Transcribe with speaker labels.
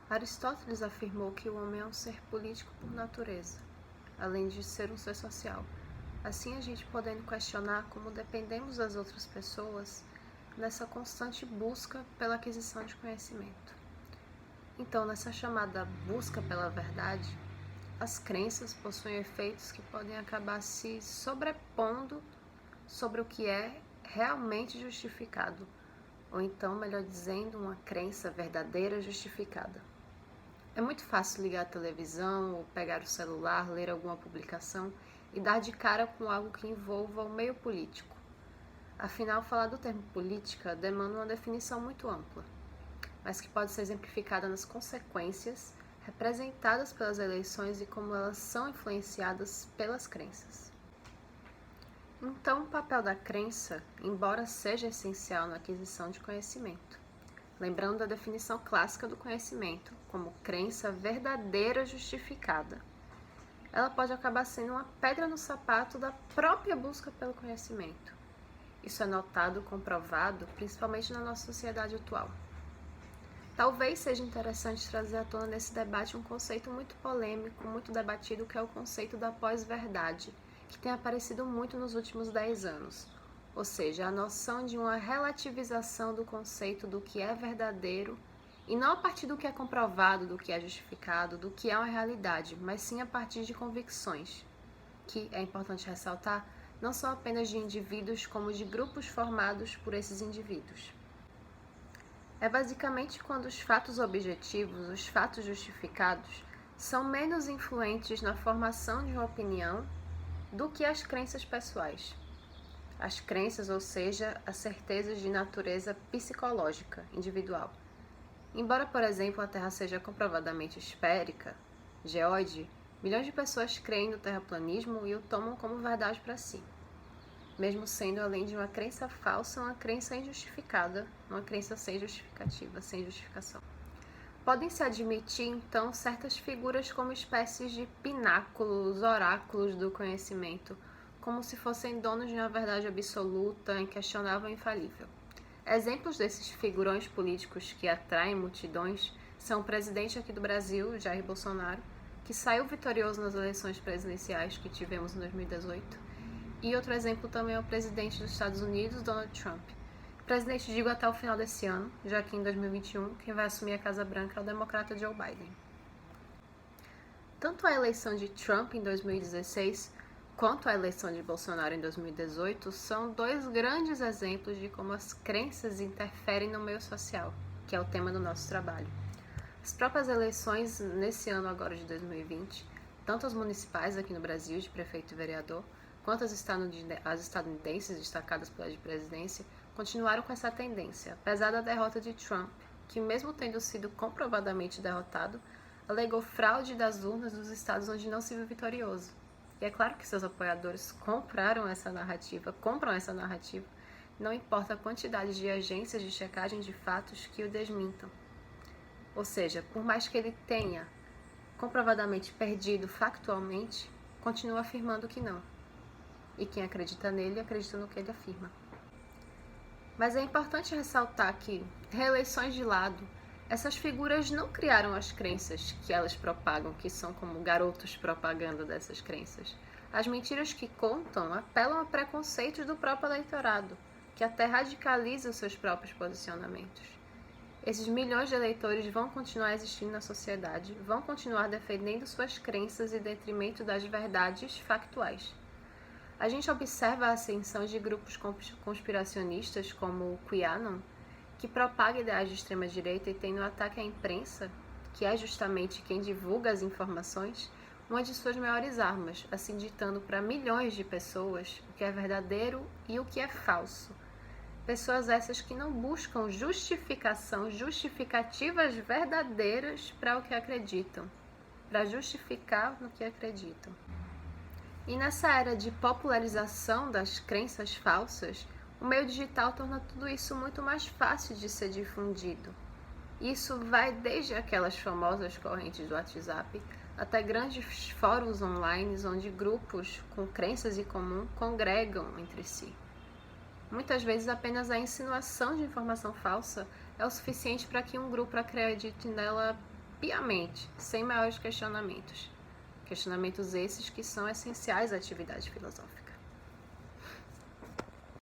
Speaker 1: Aristóteles afirmou que o homem é um ser político por natureza, além de ser um ser social. Assim, a gente podendo questionar como dependemos das outras pessoas nessa constante busca pela aquisição de conhecimento. Então, nessa chamada busca pela verdade, as crenças possuem efeitos que podem acabar se sobrepondo sobre o que é realmente justificado, ou então, melhor dizendo, uma crença verdadeira justificada. É muito fácil ligar a televisão ou pegar o celular, ler alguma publicação e dar de cara com algo que envolva o meio político. Afinal, falar do termo política demanda uma definição muito ampla, mas que pode ser exemplificada nas consequências representadas pelas eleições e como elas são influenciadas pelas crenças. Então, o papel da crença, embora seja essencial na aquisição de conhecimento, lembrando da definição clássica do conhecimento como crença verdadeira justificada, ela pode acabar sendo uma pedra no sapato da própria busca pelo conhecimento. Isso é notado, comprovado, principalmente na nossa sociedade atual. Talvez seja interessante trazer à tona nesse debate um conceito muito polêmico, muito debatido, que é o conceito da pós-verdade, que tem aparecido muito nos últimos 10 anos. Ou seja, a noção de uma relativização do conceito do que é verdadeiro, e não a partir do que é comprovado, do que é justificado, do que é uma realidade, mas sim a partir de convicções, que, é importante ressaltar, não são apenas de indivíduos, como de grupos formados por esses indivíduos. É basicamente quando os fatos objetivos, os fatos justificados, são menos influentes na formação de uma opinião do que as crenças pessoais. As crenças, ou seja, as certezas de natureza psicológica, individual. Embora, por exemplo, a Terra seja comprovadamente esférica, geóide, milhões de pessoas creem no terraplanismo e o tomam como verdade para si, mesmo sendo, além de uma crença falsa, uma crença injustificada, uma crença sem justificativa, sem justificação. Podem-se admitir, então, certas figuras como espécies de pináculos, oráculos do conhecimento, como se fossem donos de uma verdade absoluta, inquestionável e infalível. Exemplos desses figurões políticos que atraem multidões são o presidente aqui do Brasil, Jair Bolsonaro, que saiu vitorioso nas eleições presidenciais que tivemos em 2018, e outro exemplo também é o presidente dos Estados Unidos, Donald Trump. Presidente, digo, até o final desse ano, já que em 2021 quem vai assumir a Casa Branca é o democrata Joe Biden. Tanto a eleição de Trump em 2016 quanto a eleição de Bolsonaro em 2018 são dois grandes exemplos de como as crenças interferem no meio social, que é o tema do nosso trabalho. As próprias eleições nesse ano agora de 2020, tanto as municipais aqui no Brasil, de prefeito e vereador, quanto as estadunidenses destacadas pela de presidência, continuaram com essa tendência, apesar da derrota de Trump, que mesmo tendo sido comprovadamente derrotado, alegou fraude das urnas dos estados onde não se viu vitorioso. E é claro que seus apoiadores compram essa narrativa, não importa a quantidade de agências de checagem de fatos que o desmintam. Ou seja, por mais que ele tenha comprovadamente perdido factualmente, continua afirmando que não. E quem acredita nele, acredita no que ele afirma. Mas é importante ressaltar que, reeleições de lado, essas figuras não criaram as crenças que elas propagam, que são como garotos propaganda dessas crenças. As mentiras que contam apelam a preconceitos do próprio eleitorado, que até radicaliza os seus próprios posicionamentos. Esses milhões de eleitores vão continuar existindo na sociedade, vão continuar defendendo suas crenças em detrimento das verdades factuais. A gente observa a ascensão de grupos conspiracionistas como o QAnon, que propaga ideais de extrema-direita e tem no ataque à imprensa, que é justamente quem divulga as informações, uma de suas maiores armas, assim ditando para milhões de pessoas o que é verdadeiro e o que é falso. Pessoas essas que não buscam justificativas verdadeiras para o que acreditam, para justificar no que acreditam. E nessa era de popularização das crenças falsas, o meio digital torna tudo isso muito mais fácil de ser difundido. Isso vai desde aquelas famosas correntes do WhatsApp até grandes fóruns online onde grupos com crenças em comum congregam entre si. Muitas vezes apenas a insinuação de informação falsa é o suficiente para que um grupo acredite nela piamente, sem maiores questionamentos. Questionamentos esses que são essenciais à atividade filosófica.